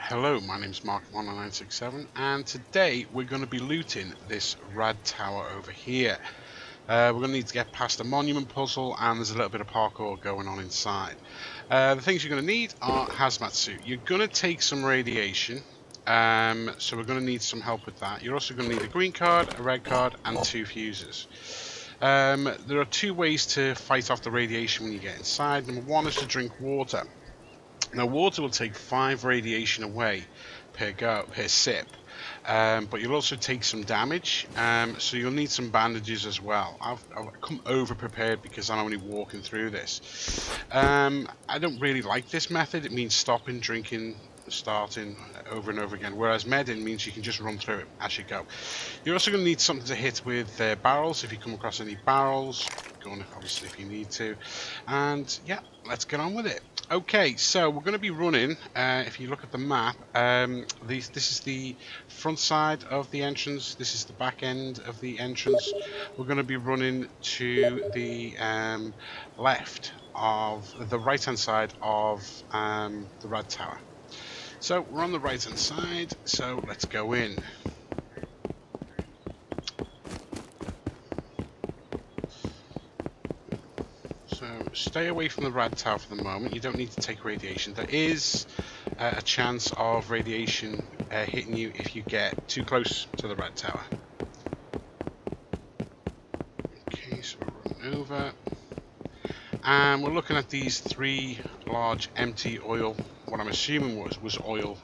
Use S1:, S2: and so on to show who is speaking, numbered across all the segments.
S1: Hello, my name's Mark1967 and today we're going to be looting this rad tower over here. We're going to need to get past the monument puzzle and there's a little bit of parkour going on inside. The things you're going to need are hazmat suit. You're going to take some radiation, so we're going to need some help with that. You're also going to need a green card, a red card and 2 fuses. There are 2 ways to fight off the radiation when you get inside. Number 1 is to drink water. Now, water will take 5 radiation away per sip, but you'll also take some damage, so you'll need some bandages as well. I've come over prepared because I'm only walking through this. I don't really like this method. It means stopping, drinking, starting over and over again, whereas medding means you can just run through it as you go. You're also going to need something to hit with barrels. If you come across any barrels, go on obviously if you need to, and yeah, let's get on with it. Okay, so we're going to be running, if you look at the map, this is the front side of the entrance, this is the back end of the entrance. We're going to be running to the left of the right hand side of the rad tower. So we're on the right hand side, so let's go in. Stay away from the rad tower for the moment. You don't need to take radiation. There is a chance of radiation hitting you if you get too close to the rad tower. Okay, so we're running over. And we're looking at these 3 large empty oil, what I'm assuming was oil,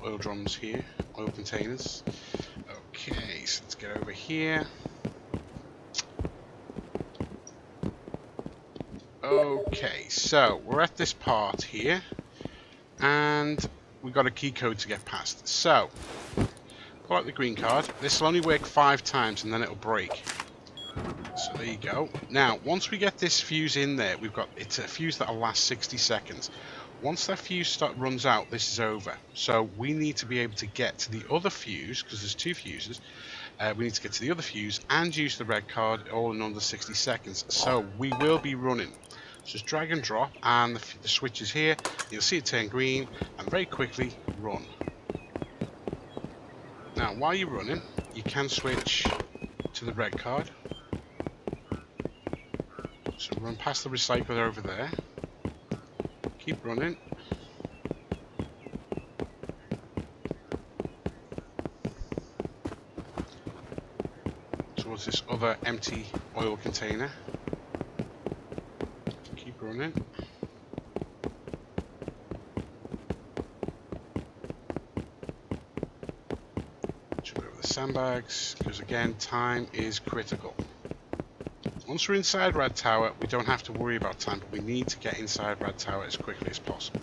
S1: oil drums here, oil containers. Okay, so let's get over here. Okay, so we're at this part here, and we've got a key code to get past. So, pull out the green card. This will only work 5 times, and then it'll break. So there you go. Now, once we get this fuse in there, it's a fuse that'll last 60 seconds. Once that fuse runs out, this is over. So we need to be able to get to the other fuse, because there's 2 fuses. We need to get to the other fuse and use the red card all in under 60 seconds. So we will be running. Just drag and drop, and the switch is here. You'll see it turn green, and very quickly run. Now, while you're running, you can switch to the red card. So run past the recycler over there. Keep running. Towards this other empty oil container. Keep running. Jump over the sandbags, because again, time is critical. Once we're inside Rad Tower, we don't have to worry about time, but we need to get inside Rad Tower as quickly as possible.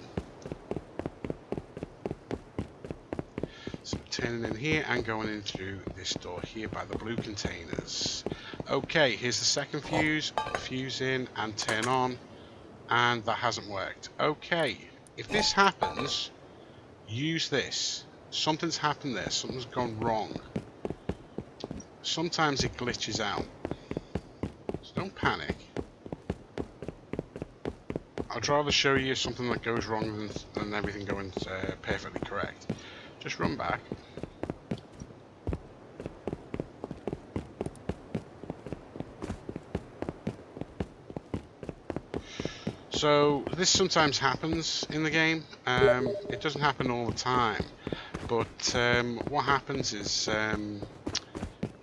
S1: So turning in here and going in through this door here by the blue containers. Okay, here's the second fuse. Fuse in and turn on, and that hasn't worked. Okay, if this happens, use this. Something's happened there, something's gone wrong. Sometimes it glitches out. Don't panic. I'd rather show you something that goes wrong than everything going perfectly correct. Just run back. So this sometimes happens in the game. It doesn't happen all the time, but what happens is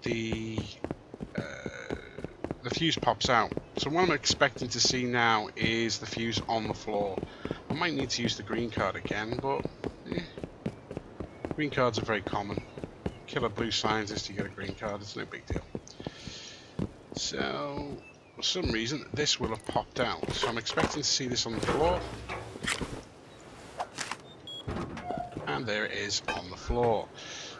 S1: the fuse pops out. So what I'm expecting to see now is the fuse on the floor. I might need to use the green card again, but green cards are very common. Kill a blue scientist, you get a green card, it's no big deal. So for some reason this will have popped out, so I'm expecting to see this on the floor, and there it is on the floor.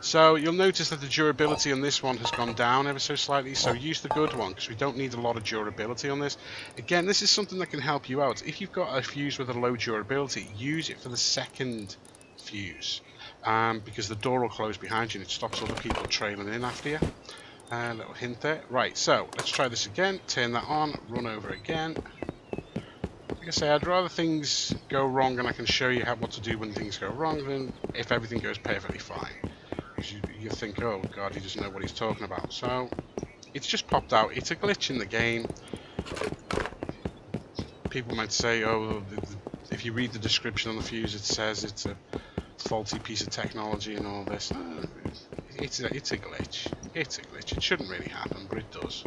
S1: So you'll notice that the durability on this one has gone down ever so slightly, so use the good one because we don't need a lot of durability on this. Again, this is something that can help you out. If you've got a fuse with a low durability, use it for the second fuse, because the door will close behind you and it stops other people trailing in after you. A little hint there. Right, so let's try this again. Turn that on, run over again. Like I say, I'd rather things go wrong and I can show you what to do when things go wrong than if everything goes perfectly fine. Because you think, oh god, he doesn't know what he's talking about. So, it's just popped out. It's a glitch in the game. People might say, oh, if you read the description on the fuse, it says it's a faulty piece of technology and all this. It's a glitch. It's a glitch. It shouldn't really happen, but it does.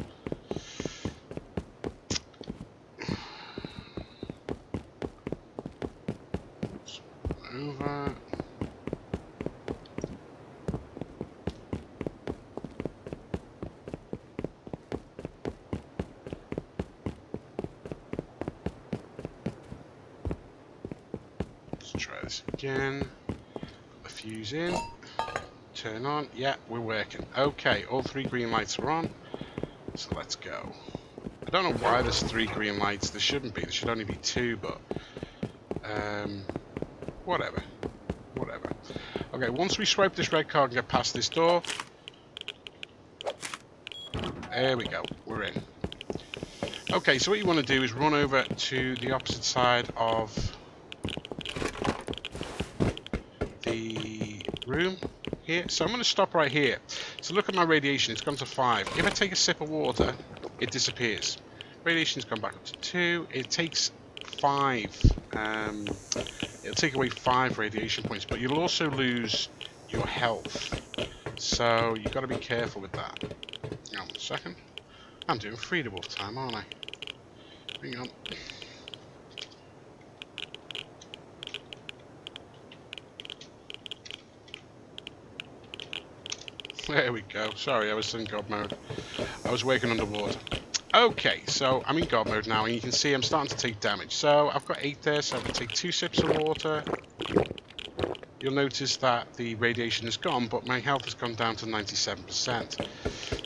S1: Over. Let's try this again. Put the fuse in. Turn on. Yeah, we're working. Okay, all 3 green lights are on. So let's go. I don't know why there's 3 green lights. There shouldn't be. There should only be 2, but whatever. Whatever. Okay, once we swipe this red card and get past this door, there we go. We're in. Okay, so what you want to do is run over to the opposite side of the room here. So I'm going to stop right here. So look at my radiation. It's gone to 5. If I take a sip of water, it disappears. Radiation's gone back up to 2. It takes 5. It'll take away 5 radiation points, but you'll also lose your health. So you've got to be careful with that. Hang on a second. I'm doing free to wolf time, aren't I? Hang on. There we go. Sorry, I was in God mode. I was working underwater. Okay, so I'm in God mode now, and you can see I'm starting to take damage. So I've got 8 there, so I'm going to take 2 sips of water. You'll notice that the radiation is gone, but my health has gone down to 97%.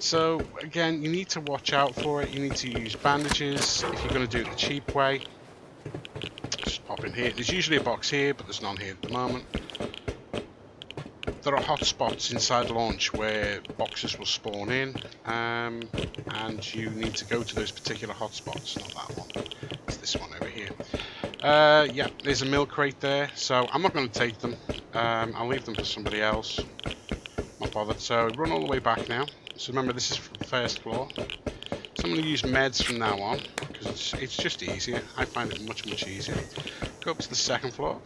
S1: So again, you need to watch out for it. You need to use bandages if you're going to do it the cheap way. Just pop in here. There's usually a box here, but there's none here at the moment. There are hotspots inside launch where boxes will spawn in, and you need to go to those particular hotspots. Not that one. It's this one over here. Yeah, there's a milk crate there, so I'm not going to take them. I'll leave them for somebody else. Not bothered. So run all the way back now. So remember, this is from the first floor. So I'm going to use meds from now on, because it's just easier. I find it much easier. Go up to the second floor.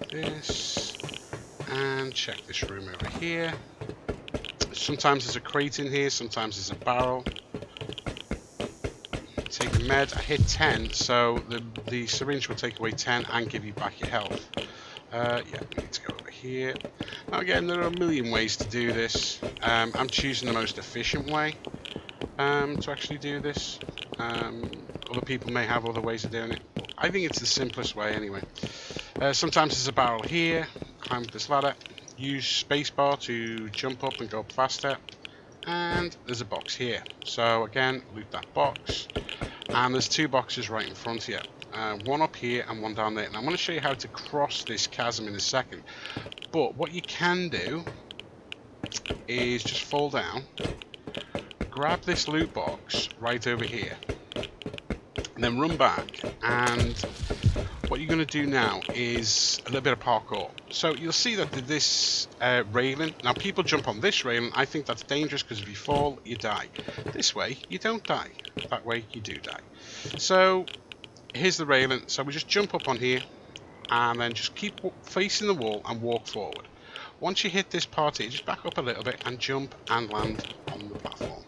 S1: This, and check this room over here. Sometimes there's a crate in here, sometimes there's a barrel. Take a med. I hit 10, so the syringe will take away 10 and give you back your health. Yeah, we need to go over here. Now again, there are a million ways to do this. I'm choosing the most efficient way to actually do this. Other people may have other ways of doing it. I think it's the simplest way anyway. Sometimes there's a barrel here. Climb this ladder. Use spacebar to jump up and go up faster. And there's a box here. So again, loot that box. And there's 2 boxes right in front here. One up here and one down there. And I'm going to show you how to cross this chasm in a second. But what you can do is just fall down. Grab this loot box right over here. And then run back, and what you're going to do now is a little bit of parkour. So you'll see that this railing, now people jump on this railing. I think that's dangerous because if you fall, you die. This way, you don't die. That way, you do die. So here's the railing. So we just jump up on here, and then just keep facing the wall and walk forward. Once you hit this part here, just back up a little bit and jump and land on the platform.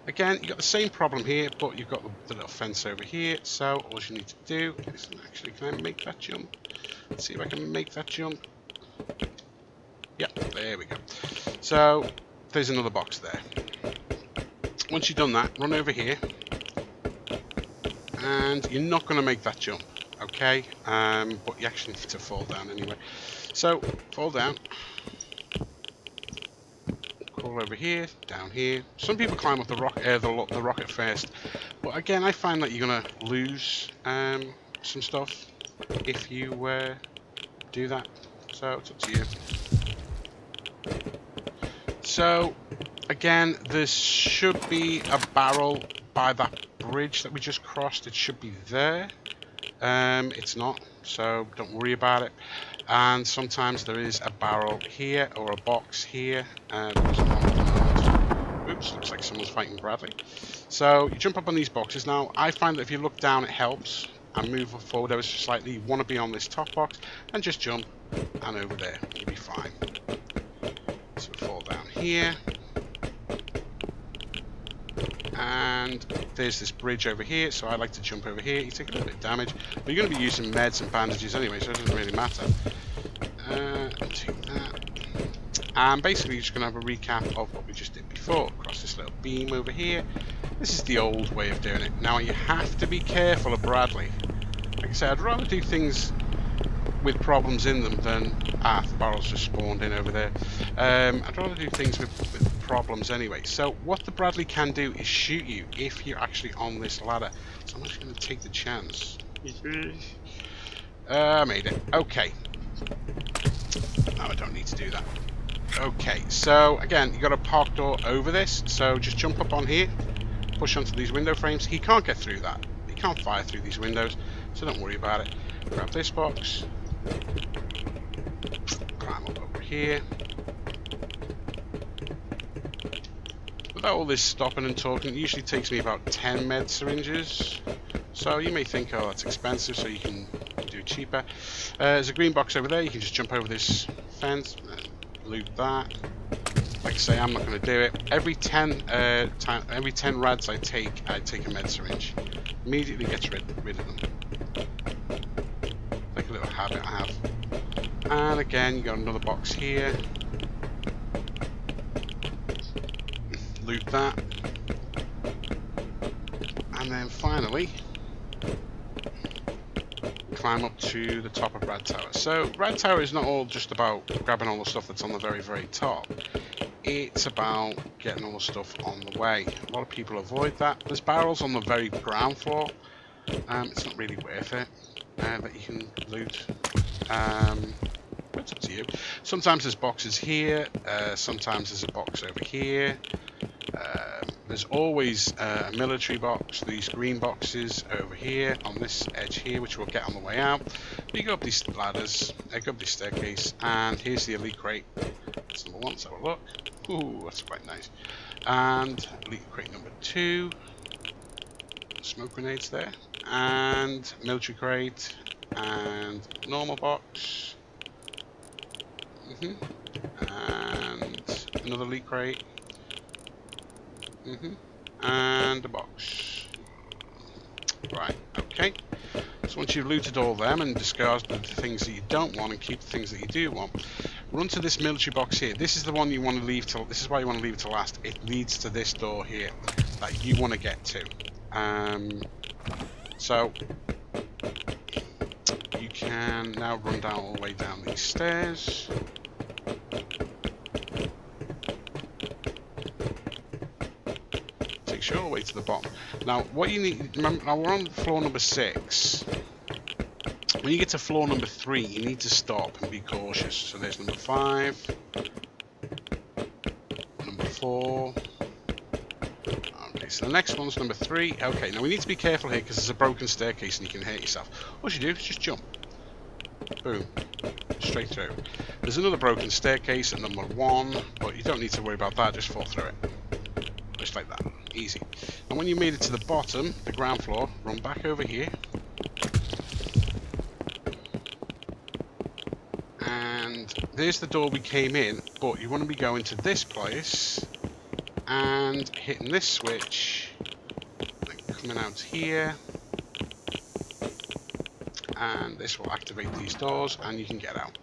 S1: Again, you've got the same problem here, but you've got the little fence over here. So all you need to do is actually, can I make that jump? Let's see if I can make that jump. Yeah, there we go. So there's another box there. Once you've done that, run over here. And you're not going to make that jump, okay? But you actually need to fall down anyway. So fall down. Crawl over here, down here. Some people climb up the rocket first, but again, I find that you're gonna lose some stuff if you do that. So it's up to you. So again, there should be a barrel by that bridge that we just crossed. It should be there. It's not, so don't worry about it. And sometimes there is a barrel here or a box here. Oops, looks like someone's fighting Bradley. So you jump up on these boxes. Now I find that if you look down it helps, and move forward ever so slightly. You want to be on this top box and just jump, and over there you'll be fine. So fall down here, and there's this bridge over here, so I like to jump over here. You take a little bit of damage, but you're going to be using meds and bandages anyway, so it doesn't really matter. Take that, and basically you're just going to have a recap of what we just did before. Cross this little beam over here. This is the old way of doing it. Now you have to be careful of Bradley. Like I said, I'd rather do things with problems in them than... the barrel's just spawned in over there. I'd rather do things with problems anyway. So what the Bradley can do is shoot you if you're actually on this ladder. So I'm just going to take the chance. I made it. Okay. No, I don't need to do that. Okay, so again, you got a park door over this. So just jump up on here, push onto these window frames. He can't get through that. He can't fire through these windows, so don't worry about it. Grab this box. Climb up over here. Without all this stopping and talking, it usually takes me about 10 med syringes. So you may think, oh, that's expensive, so you can do it cheaper. There's a green box over there. You can just jump over this fence, loot that. Like I say, I'm not going to do it. Every 10 rads I take a med syringe. Immediately gets rid of them. Like a little habit I have. And again, you got another box here. Loot that. And then finally, climb up to the top of Rad Tower. So Rad Tower is not all just about grabbing all the stuff that's on the very, very top. It's about getting all the stuff on the way. A lot of people avoid that. There's barrels on the very ground floor. It's not really worth it that you can loot. It's up to you. Sometimes there's boxes here. Sometimes there's a box over here. There's always a military box. These green boxes over here on this edge here, which we'll get on the way out. But you go up these ladders, go up this staircase, and here's the elite crate. That's number 1. Let's have a look. Ooh, that's quite nice. And elite crate number 2. Smoke grenades there. And military crate. And normal box. And another elite crate. And a box. Right, okay. So once you've looted all them and discarded the things that you don't want and keep the things that you do want, run to this military box here. This is the one you want to leave till. This is why you want to leave it to last. It leads to this door here that you want to get to. So you can now run down all the way down these stairs. Takes you all the way to the bottom. Now, what you need. Remember, now we're on floor number 6. When you get to floor number 3, you need to stop and be cautious. So there's number 5, number 4. Okay, so the next one's number 3. Okay, now we need to be careful here because there's a broken staircase and you can hurt yourself. What you do is just jump. Boom. Straight through. There's another broken staircase at number 1, but you don't need to worry about that, just fall through it. Just like that. Easy. And when you made it to the bottom, the ground floor, run back over here. And there's the door we came in, but you want to be going to this place and hitting this switch, and coming out here, and this will activate these doors and you can get out.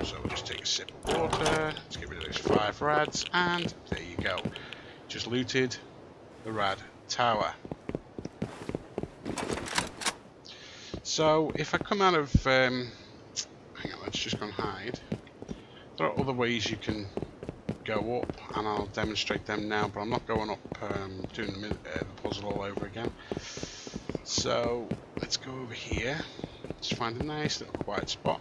S1: So we'll just take a sip of water, let's get rid of those 5 rads, and there you go. Just looted the Rad Tower. So if I come out of hang on, let's just go and hide. There are other ways you can go up, and I'll demonstrate them now, but I'm not going up doing the puzzle all over again. So let's go over here. Let's find a nice little quiet spot.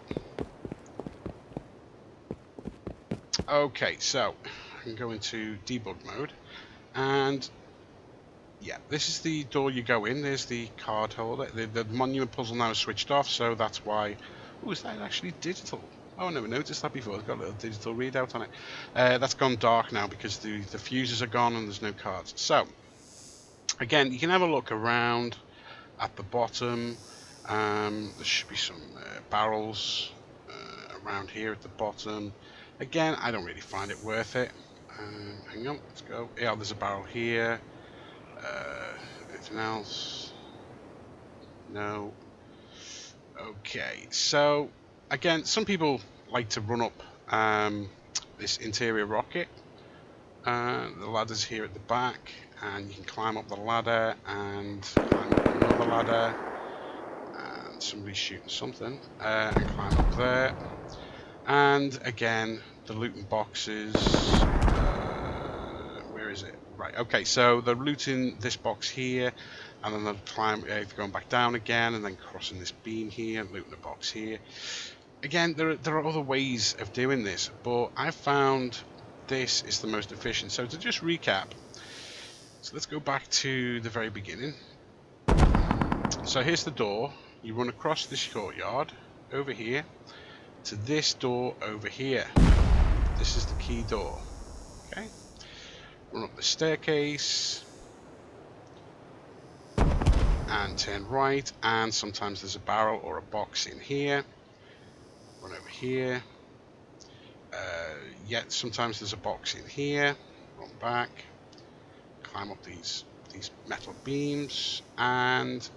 S1: Okay, so I can go into debug mode, and yeah, this is the door you go in. There's the card holder. The monument puzzle now is switched off, so that's why. Oh, is that actually digital? Oh, I never noticed that before. It's got a little digital readout on it. That's gone dark now because the fuses are gone and there's no cards. So, again, you can have a look around at the bottom. There should be some barrels around here at the bottom. Again, I don't really find it worth it. Hang on, let's go. Yeah, there's a barrel here. Anything else? No. Okay, so again, some people like to run up this interior rocket. The ladder's here at the back, and you can climb up the ladder and climb up another ladder. And somebody's shooting something, and climb up there. And again, the looting boxes. Where is it? Right. Okay. So they're looting this box here, and then they'll climb, going back down again, and then crossing this beam here, looting the box here. Again, there are other ways of doing this, but I found this is the most efficient. So to just recap, so let's go back to the very beginning. So here's the door. You run across this courtyard over here to this door over here. This is the key door. Okay. Run up the staircase and turn right, and sometimes there's a barrel or a box in here. Run over here. Yet sometimes there's a box in here. Run back. Climb up these metal beams, and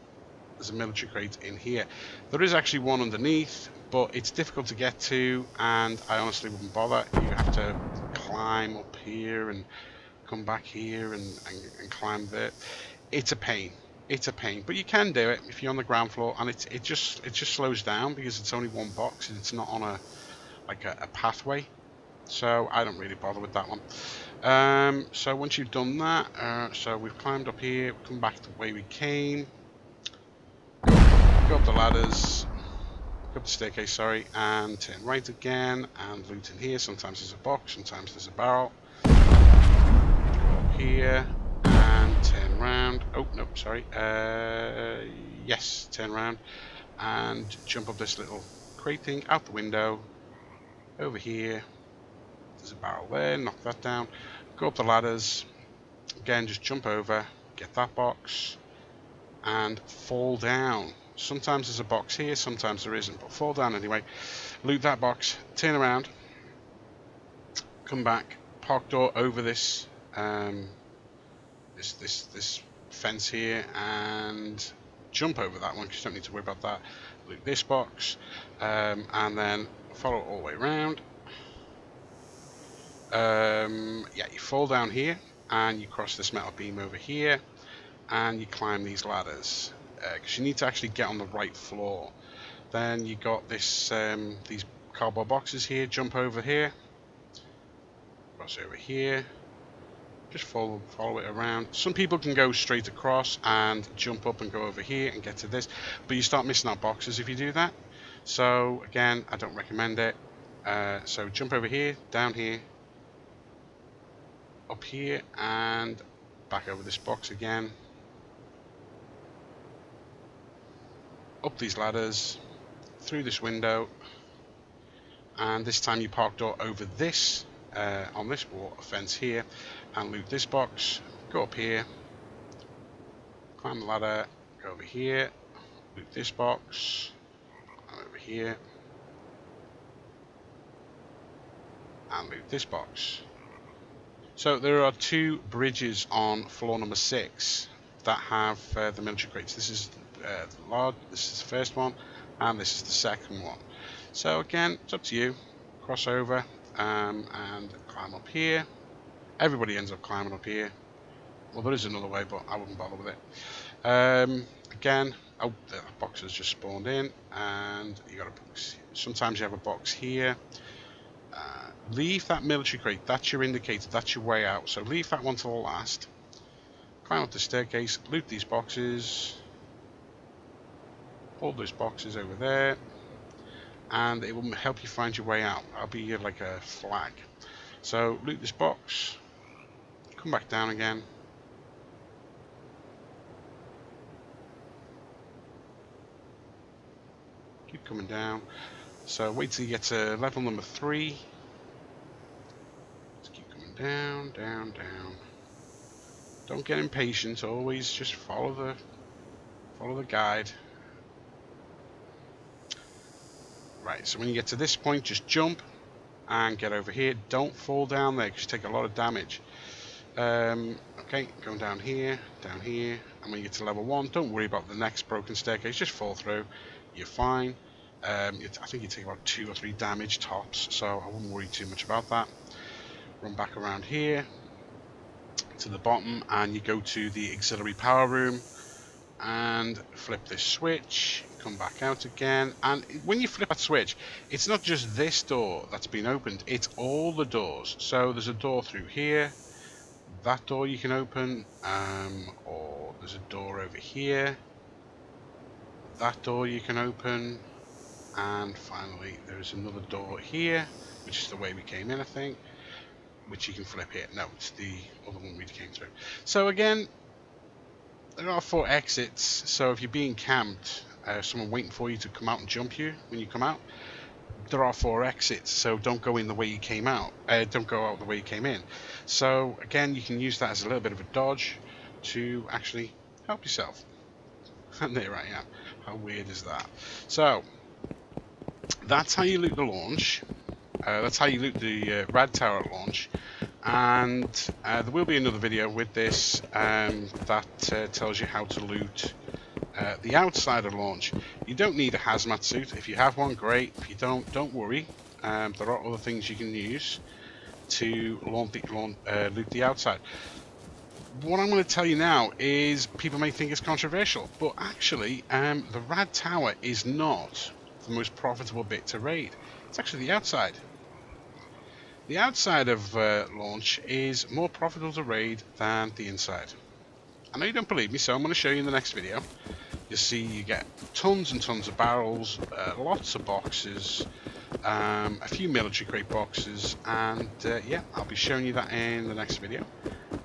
S1: there's a military crate in here. There is actually one underneath, but it's difficult to get to, and I honestly wouldn't bother. You have to climb up here and come back here and climb there. It's a pain. It's a pain, but you can do it if you're on the ground floor, and it just slows down because it's only one box and it's not on a pathway. So I don't really bother with that one. So once you've done that, so we've climbed up here, come back the way we came, go up the ladders, go up the staircase, sorry, and turn right again, and loot in here. Sometimes there's a box, sometimes there's a barrel. Go up here and turn round. Oh no, sorry. Yes, turn round and jump up this little crate thing out the window. Over here, there's a barrel there. Knock that down. Go up the ladders. Again, just jump over, get that box, and fall down. Sometimes there's a box here, sometimes there isn't, but fall down anyway. Loot that box, turn around, come back, park door over this this fence here, and jump over that one because you don't need to worry about that. Loot this box, and then follow it all the way around. Yeah, you fall down here, and you cross this metal beam over here, and you climb these ladders. Because you need to actually get on the right floor. Then you got this these cardboard boxes here. Jump over here, cross over here, just follow it around. Some people can go straight across and jump up and go over here and get to this, but you start missing out boxes if you do that. So again, I don't recommend it. So jump over here, down here, up here, and back over this box again. Up these ladders, through this window, and this time you park door over this, on this wall fence here, and loot this box. Go up here, climb the ladder, go over here, loot this box, over here, and loot this box. So there are two bridges on floor number 6 that have the military crates. This is this is the first one, and this is the second one. So again, it's up to you. Cross over and climb up here. Everybody ends up climbing up here. Well, there is another way, but I wouldn't bother with it. Again, oh, the box has just spawned in, and you got a box. Sometimes you have a box here. Leave that military crate. That's your indicator. That's your way out. So leave that one till the last. Climb up the staircase. Loot these boxes. All those boxes over there, and it will help you find your way out. That'll be like a flag. So loot this box, come back down again, Keep coming down. So wait till you get to level number 3. Just keep coming down, down, down. Don't get impatient. Always just follow the guide. Right. So when you get to this point, just jump and get over here. Don't fall down there because you take a lot of damage. Okay, going down here, and when you get to level 1, don't worry about the next broken staircase. Just fall through. You're fine. I think you take about 2 or 3 damage tops, so I wouldn't worry too much about that. Run back around here to the bottom, and you go to the auxiliary power room and flip this switch. Come back out again, and when you flip that switch, it's not just this door that's been opened, it's all the doors. So there's a door through here, that door you can open, or there's a door over here, that door you can open, and finally there's another door here, which is the way we came in, I think, which you can flip here. No, it's the other one we came through. So again, there are 4 exits, so if you're being camped, someone waiting for you to come out and jump you when you come out, there are 4 exits, so don't go in the way you came out. Don't go out the way you came in. So again, you can use that as a little bit of a dodge to actually help yourself. And there I am. How weird is that? So that's how you loot the launch. That's how you loot the Rad Tower at launch. And there will be another video with this that tells you how to loot the outside of launch. You don't need a hazmat suit. If you have one, great. If you don't worry. There are other things you can use to loot the outside. What I'm going to tell you now is people may think it's controversial, but actually the Rad Tower is not the most profitable bit to raid. It's actually the outside. The outside of launch is more profitable to raid than the inside. I know you don't believe me, so I'm going to show you in the next video. You'll see you get tons and tons of barrels, lots of boxes, a few military crate boxes, and yeah, I'll be showing you that in the next video.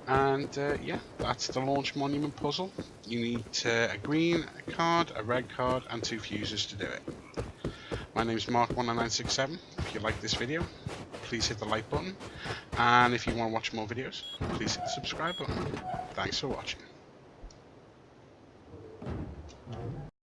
S1: And yeah, that's the launch monument puzzle. You need a green card, a red card, and 2 fuses to do it. My name is Mark19967. If you like this video, please hit the like button, and if you want to watch more videos, please hit the subscribe button. Thanks for watching.